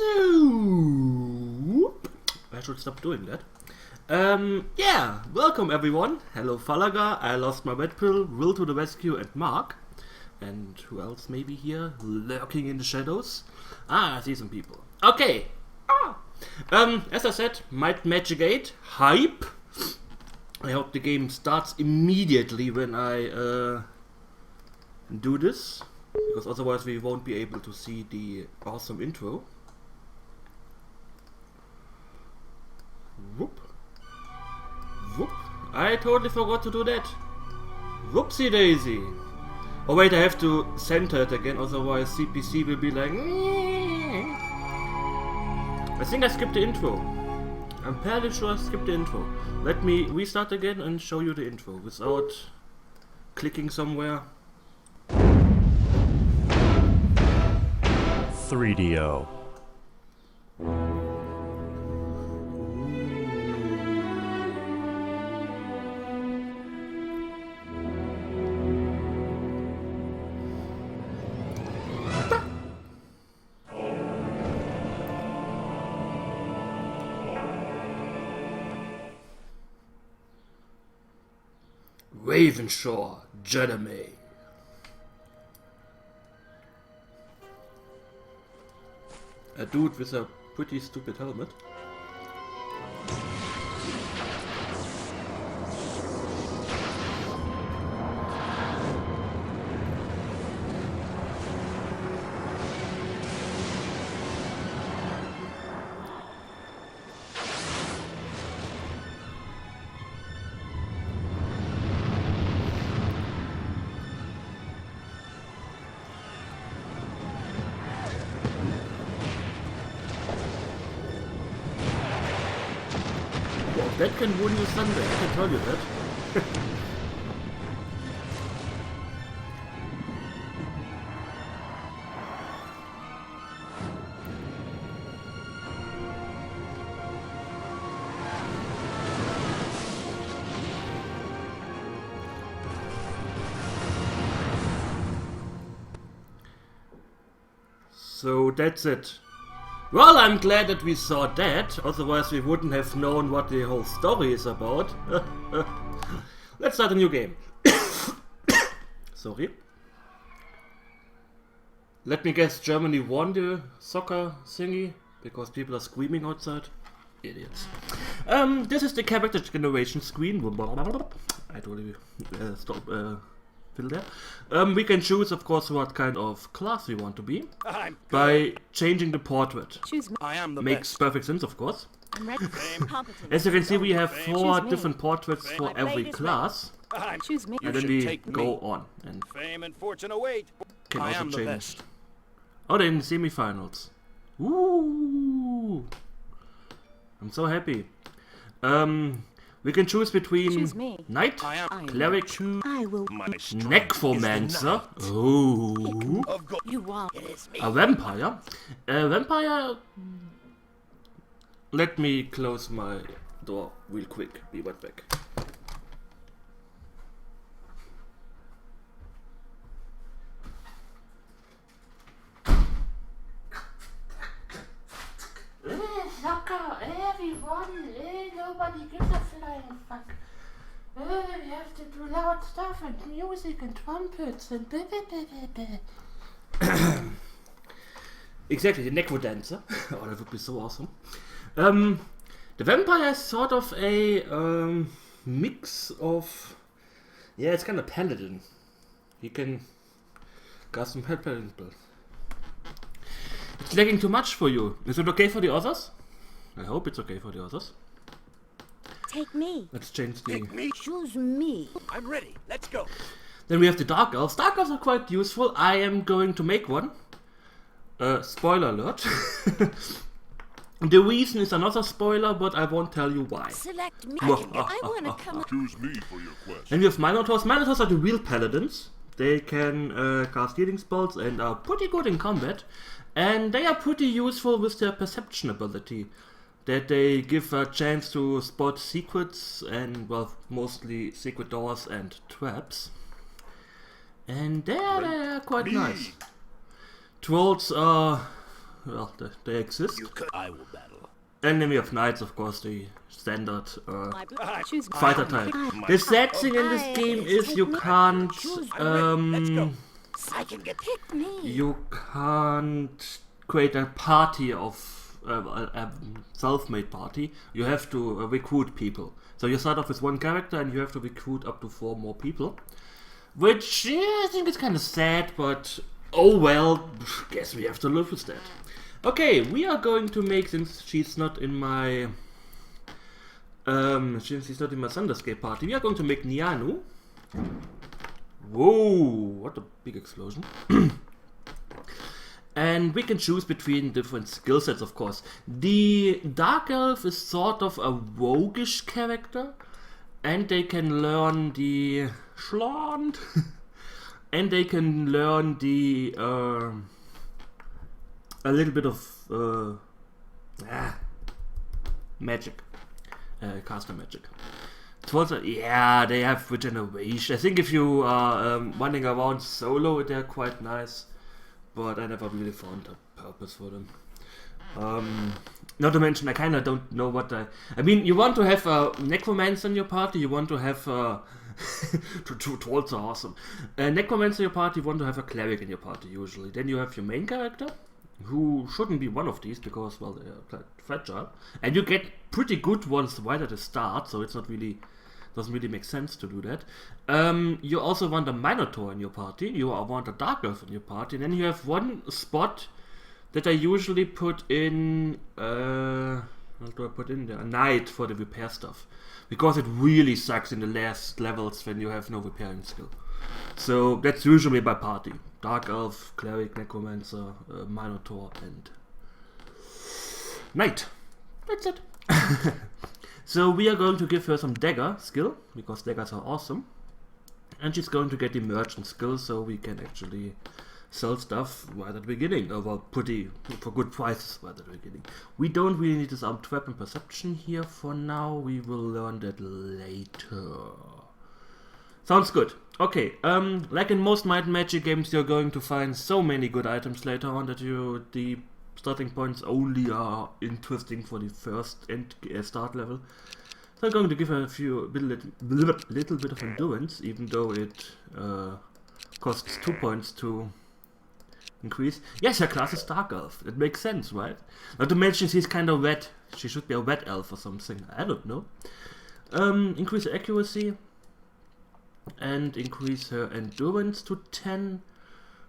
So, I should stop doing that. Yeah, welcome everyone. Hello Falaga, I lost my red pill, Will to the rescue, and Mark. And who else may be here, lurking in the shadows? Ah, I see some people. Okay. As I said, Might Magic 8, hype. I hope the game starts immediately when I do this, because otherwise we won't be able to see the awesome intro. Whoop. Whoop. I totally forgot to do that. Whoopsie daisy. Oh wait, I have to center it again, otherwise CPC will be like... I think I skipped the intro. I'm fairly sure I skipped the intro. Let me restart again and show you the intro without clicking somewhere. 3DO. Ravenshaw, Jeremy. A dude with a pretty stupid helmet. That can ruin you Sunday, I can tell you that. So that's it. Well, I'm glad that we saw that, otherwise we wouldn't have known what the whole story is about. Let's start a new game. Sorry. Let me guess, Germany won the soccer thingy, because people are screaming outside. Idiots. This is the character generation screen. I totally fill there. We can choose, of course, what kind of class we want to be by changing the portrait. Choose me. I am the Makes best. perfect sense, of course. I'm ready. Competent. As you can see, we have four Choose me. different portraits for My every blade is class, Choose me. and You then should we take go me. on and Fame and fortune await. can I also am the change. best. Oh, they're in the semi-finals. Ooh! I'm so happy. We can choose between Choose me. Knight, I am Cleric, I will. my strength Necromancer, is the ooh, night of gold. You want. a Vampire. A Vampire... Let me close my door real quick. Be right back. Soccer, everyone, nobody gives a flying fuck. We have to do loud stuff and music and trumpets and Exactly, the Necro Dancer. Oh, that would be so awesome. The Vampire is sort of a mix of... Yeah, it's kind of paladin. He can cast some paladin spells. It's lagging too much for you. Is it okay for the others? I hope it's okay for the others. Take me. Let's change the... Pick me. Choose me. I'm ready. Let's go. Then we have the Dark Elves. Dark Elves are quite useful. I am going to make one. Spoiler alert. The reason is another spoiler, but I won't tell you why. Select me. Whoa. I want to come. Choose me for your quest. Then we have Minotaurs. Minotaurs are the real paladins. They can cast healing spells and are pretty good in combat. And they are pretty useful with their perception ability. That they give a chance to spot secrets and, well, mostly secret doors and traps. And they're quite nice. Trolls are well, they exist. You could. I will battle. And then we have knights, of course, the standard Choose fighter type. The sad thing in this game is you can't I can get. Pick me. you can't create a party of a self-made party. You have to recruit people. So you start off with one character and you have to recruit up to 4 more people. Which, yeah, I think it's kind of sad, but oh well, guess we have to live with that. Okay, we are going to make, since she's not in my Thunderscape party, we are going to make Nianu. Whoa, what a big explosion. And we can choose between different skill sets, of course. The Dark Elf is sort of a roguish character, and they can learn the Schland, and they can learn the a little bit of magic, caster magic. Yeah, they have regeneration. I think if you are running around solo, they're quite nice, but I never really found a purpose for them. Not to mention, I kind of don't know what I mean, you want to have a necromancer in your party, you want to have trolls are awesome. A necromancer in your party, you want to have a cleric in your party usually. Then you have your main character, who shouldn't be one of these because, well, they are quite fragile. And you get pretty good ones right at the start, so it's not really, doesn't really make sense to do that. You also want a Minotaur in your party, you want a Dark Elf in your party, and then you have one spot that I usually put in, what do I put in there? A Knight for the repair stuff. Because it really sucks in the last levels when you have no repairing skill. So that's usually my party. Dark Elf, Cleric, Necromancer, Minotaur, and Knight. That's it. So we are going to give her some dagger skill, because daggers are awesome. And she's going to get the merchant skill, so we can actually sell stuff right at the beginning, or well, for good prices right at the beginning. We don't really need this armed trap and perception here for now. We will learn that later. Sounds good. Okay, like in most Might and Magic games, you're going to find so many good items later on that the starting points only are interesting for the first start level. So I'm going to give her little bit of endurance, even though it costs 2 points to increase. Yes, her class is Dark Elf. It makes sense, right? Not to mention she's kind of wet. She should be a wet elf or something. I don't know. Increase her accuracy. And increase her endurance to 10.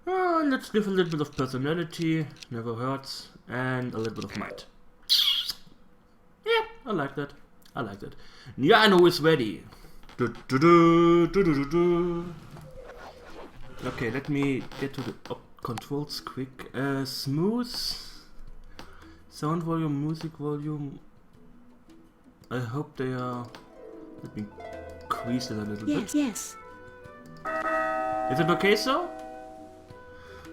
Let's give a little bit of personality. Never hurts. And a little bit of might. Yeah, I like that. I like that. Nianu is ready. Okay, let me get to the controls quick. Smooth. Sound volume, music volume. I hope they are... Let me increase it a little bit. Yes. Is it okay so?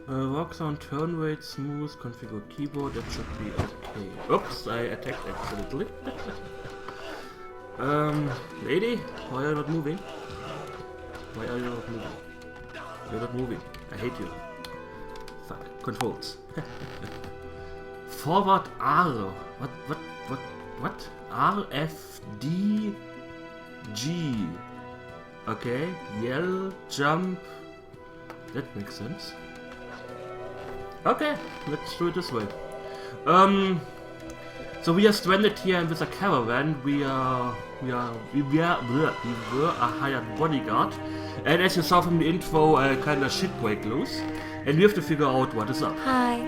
Rock sound, turn rate, smooth, configure keyboard, that should be okay. Oops, I attacked accidentally. Lady, why are you not moving? Why are you not moving? You're not moving. I hate you. Fuck. Controls. Forward R. What? R, F, D, G. Okay. Yell, jump. That makes sense. Okay, let's do it this way. So we are stranded here with a caravan. We were a hired bodyguard, and as you saw from the intro, kind of shit break loose, and we have to figure out what is up. Hi.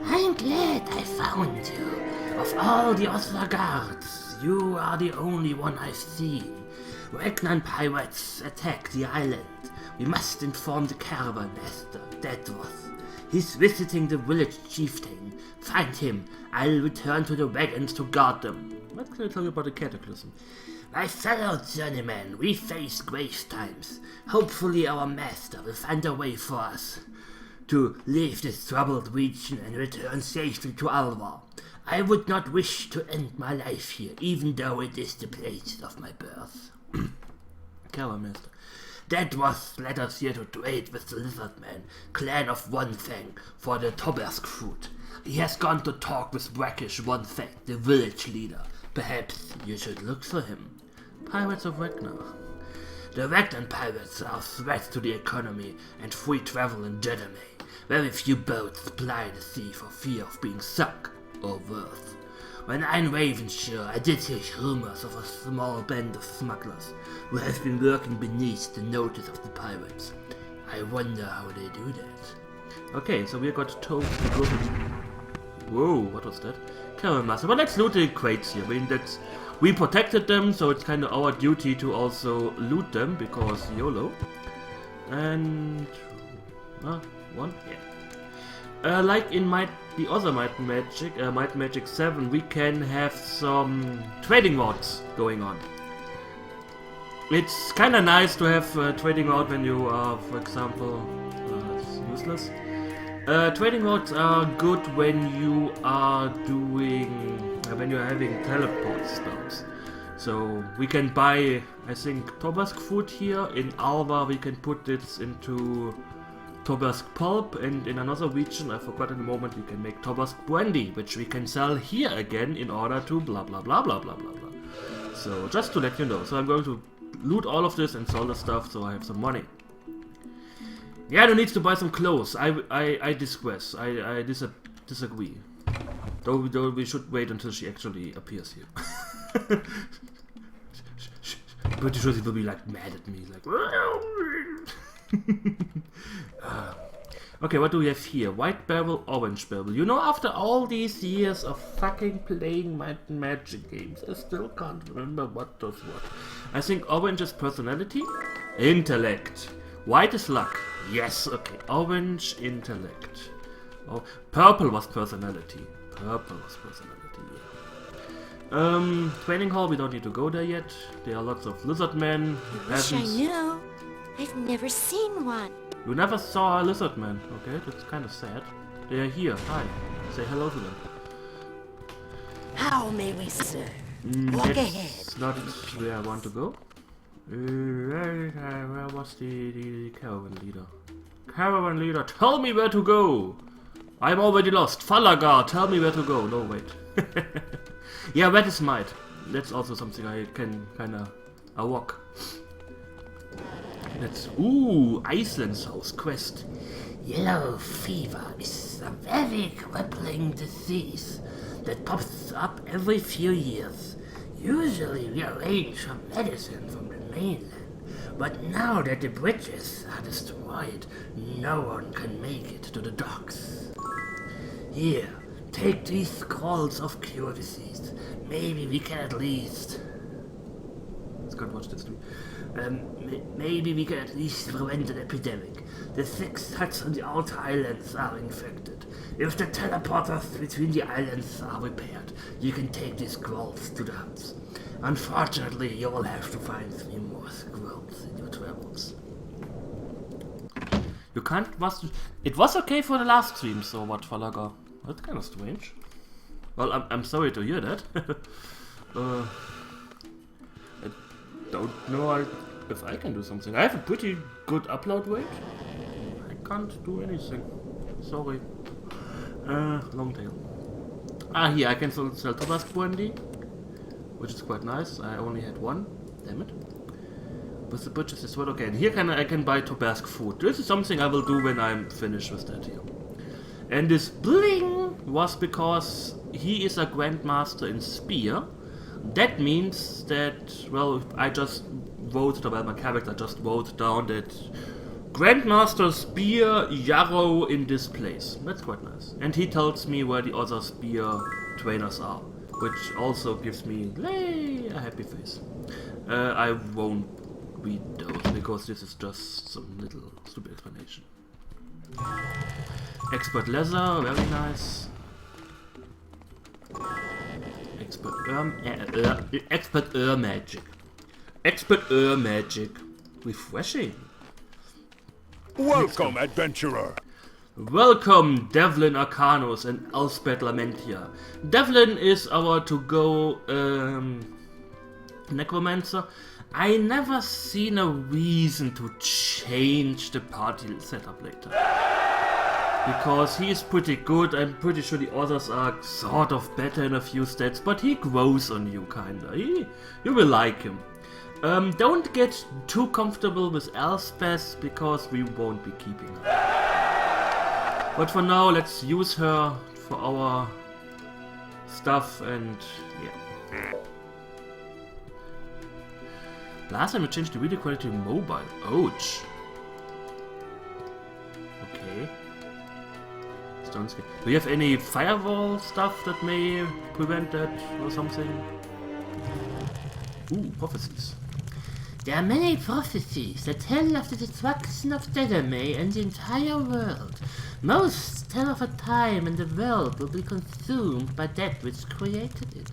I'm glad I found you. Of all the other guards, you are the only one I've seen. Ragnar pirates attacked the island. We must inform the caravan master, Dedroth. He's visiting the village chieftain. Find him. I'll return to the wagons to guard them. What can I tell you about the cataclysm? My fellow journeymen, we face grave times. Hopefully our master will find a way for us to leave this troubled region and return safely to Alvar. I would not wish to end my life here, even though it is the place of my birth. Caravan master. That was led us here to trade with the Lizardman, clan of One Fang, for the Tobask fruit. He has gone to talk with Brackish One Fang, the village leader. Perhaps you should look for him. Pirates of Ragnar. The Ragnar pirates are threats to the economy and free travel in Jedamay. Very few boats ply the sea for fear of being sunk or worse. When I'm Ravenshire, I did hear rumors of a small band of smugglers who have been working beneath the notice of the pirates. I wonder how they do that. Okay, so we got told to go to... Whoa, what was that? Carol Master. But let's loot the crates here. I mean, that's... We protected them, so it's kind of our duty to also loot them, because YOLO. And... one? Yeah. Like in the other Might and Magic 7, we can have some trading routes going on. It's kind of nice to have a trading route when you are, for example, it's useless. Trading routes are good when you are doing, when you're having teleport spells. So we can buy, I think, Tobask food here. In Alva we can put this into Tobask pulp, and in another region, I forgot in a moment, you can make Tobask brandy, which we can sell here again in order to blah blah blah blah blah blah blah. So just to let you know, so I'm going to loot all of this and sell the stuff so I have some money. Yeah, I need to buy some clothes. I digress. I disagree. Though we should wait until she actually appears here. Pretty sure she will be like mad at me, like. Okay, what do we have here? White barrel, orange barrel. You know, after all these years of fucking playing Might and Magic games, I still can't remember what does what. I think orange is personality, intellect. White is luck. Yes, okay. Orange, intellect. Oh, purple was personality. Purple was personality, yeah. Training hall, we don't need to go there yet. There are lots of lizard men. Wish I knew. I've never seen one. You never saw a lizard man. Okay, that's kind of sad. They are here. Hi. Say hello to them. How may we serve? Walk ahead. That's not where I want to go. Where was the caravan leader? Caravan leader, tell me where to go! I'm already lost. Falagar, tell me where to go. No, wait. Yeah, that is might. That's also something I can kinda walk. That's... Ooh, Iceland's house quest. Yellow fever is a very crippling disease that pops up every few years. Usually we arrange some medicine from the mainland, but now that the bridges are destroyed, no one can make it to the docks. Here, take these scrolls of cure disease. Maybe we can at least... Let's go and watch this too. Maybe we can at least prevent an epidemic. The 6 huts on the outer islands are infected. If the teleporters between the islands are repaired, you can take these scrolls to the huts. Unfortunately, you will have to find 3 more scrolls in your travels. You can't... It was okay for the last stream, so what, Falaga? That's kind of strange. Well, I'm sorry to hear that. I don't know if I can do something. I have a pretty good upload rate. I can't do anything. Sorry. Long tail. Here, I can sell Tobask brandy, which is quite nice. I only had 1. Damn it. With the butchers as well. Okay, and here I can buy Tobask food. This is something I will do when I'm finished with that here. And this bling was because he is a Grandmaster in Spear. That means that, well, I just wrote, well, my character just wrote down that Grandmaster Spear Yarrow in this place. That's quite nice. And he tells me where the other Spear trainers are, which also gives me a happy face. I won't read those because this is just some little stupid explanation. Expert leather, very nice. Expert magic. Expert magic. Refreshing. Welcome, adventurer. Welcome, Devlin Arcanus and Elspeth Lamentia. Devlin is our to-go necromancer, I never seen a reason to change the party setup later. Because he is pretty good, I'm pretty sure the others are sort of better in a few stats, but he grows on you kinda. You will like him. Don't get too comfortable with Elspeth, because we won't be keeping her. But for now, let's use her for our stuff and yeah. Last time we changed the video quality to mobile. Ouch. Okay. Do you have any firewall stuff that may prevent that or something? Ooh, prophecies. There are many prophecies that tell of the destruction of Elanarae and the entire world. Most tell of a time when the world will be consumed by that which created it.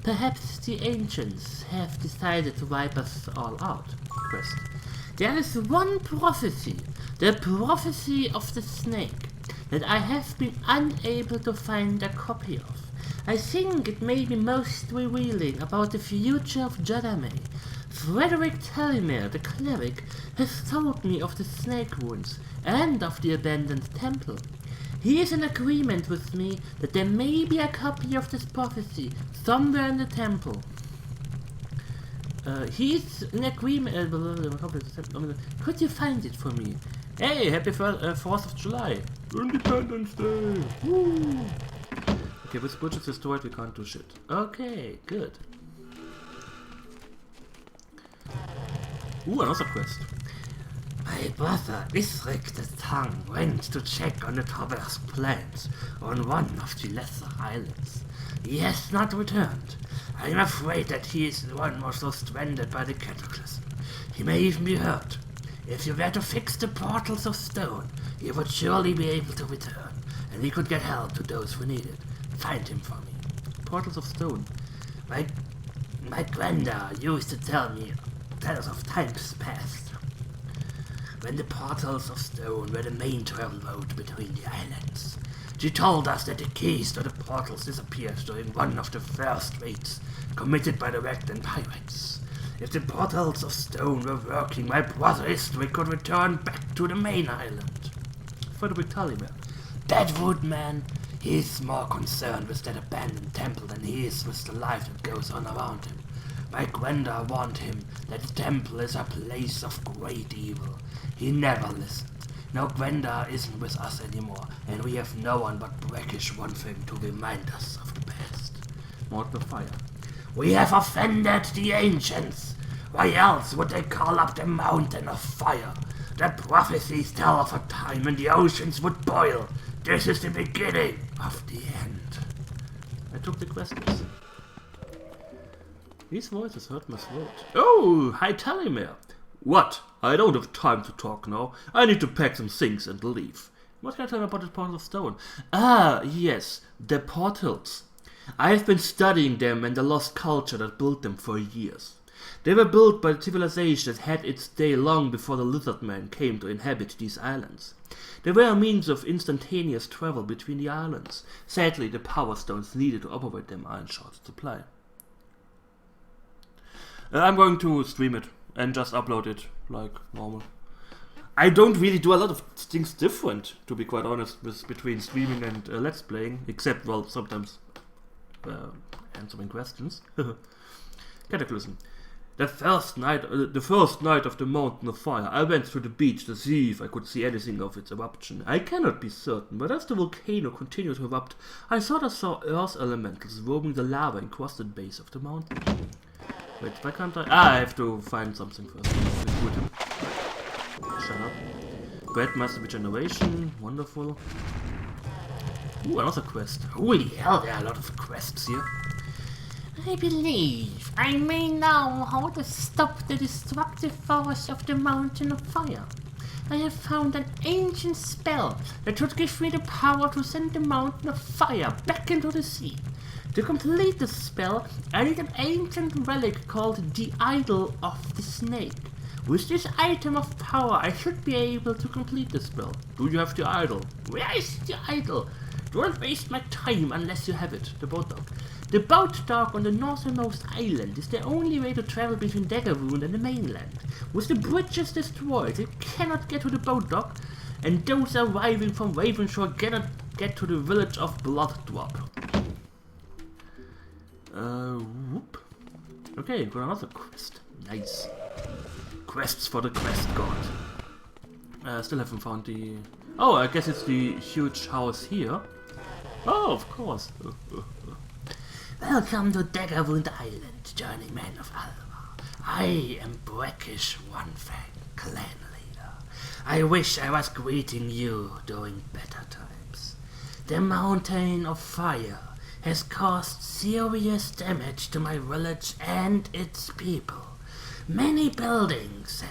Perhaps the ancients have decided to wipe us all out. Quest. There is one prophecy, the prophecy of the snake, that I have been unable to find a copy of. I think it may be most revealing about the future of Elanarae. Frederick Tellimer, the cleric, has told me of the snake wounds and of the abandoned temple. He is in agreement with me that there may be a copy of this prophecy somewhere in the temple. He's in agreement. Could you find it for me? Hey, happy 4th of July! Independence Day! Woo! Okay, this bridge is destroyed, we can't do shit. Okay, good. Ooh, another quest. My brother Isrik the Tongue went to check on the Tober's plans on one of the lesser islands. He has not returned. I am afraid that he is the one also stranded by the cataclysm. He may even be hurt. If you were to fix the portals of stone, he would surely be able to return, and he could get help to those who need it. Find him for me. Portals of stone. My granda used to tell us of times past, when the portals of stone were the main travel road between the islands. She told us that the keys to the portals disappeared during one of the first raids committed by the Wrecked pirates. If the portals of stone were working, my brother Istwick could return back to the main island. Frederick Tellimer. That woodman, he is more concerned with that abandoned temple than he is with the life that goes on around him. My granda warned him that the temple is a place of great evil. He never listened. Now granda isn't with us anymore, and we have no one but Brackish one thing to remind us of the past. Mortal of Fire. We have offended the ancients. Why else would they call up the mountain of fire? The prophecies tell of a time when the oceans would boil. This is the beginning of the end. I took the questions. These voices hurt my throat. Oh, hi Tellimer. What? I don't have time to talk now. I need to pack some things and leave. What can I tell you about the portals of stone? Ah, yes, the portals. I have been studying them and the lost culture that built them for years. They were built by the civilization that had its day long before the lizard men came to inhabit these islands. They were a means of instantaneous travel between the islands. Sadly, the power stones needed to operate them are in short supply. I'm going to stream it and just upload it like normal. I don't really do a lot of things different, to be quite honest, between streaming and let's playing, except, well, sometimes answering questions. Cataclysm. The first night of the Mountain of Fire, I went to the beach to see if I could see anything of its eruption. I cannot be certain, but as the volcano continued to erupt, I thought I saw earth elementals roaming the lava-encrusted base of the mountain. Wait, why can't I? Ah, I have to find something first. Shut up. Bread Master Regeneration, wonderful. Ooh, another quest. Holy hell, there are a lot of quests here. I believe I may know how to stop the destructive force of the Mountain of Fire. I have found an ancient spell that would give me the power to send the Mountain of Fire back into the sea. To complete the spell, I need an ancient relic called the Idol of the Snake. With this item of power, I should be able to complete the spell. Do you have the idol? Where is the idol? Don't waste my time unless you have it, the boat dog. The boat dock on the northernmost island is the only way to travel between Daggerwound and the mainland. With the bridges destroyed, you cannot get to the boat dock, and those arriving from Ravenshore cannot get to the village of Blooddrop. Whoop. Okay, got another quest. Nice. Quests for the quest god. Still haven't found the... Oh, I guess it's the huge house here. Oh, of course. Welcome to Daggerwound Island, journeyman of Alva. I am Brackish Onefang, clan leader. I wish I was greeting you during better times. The Mountain of Fire has caused serious damage to my village and its people. Many buildings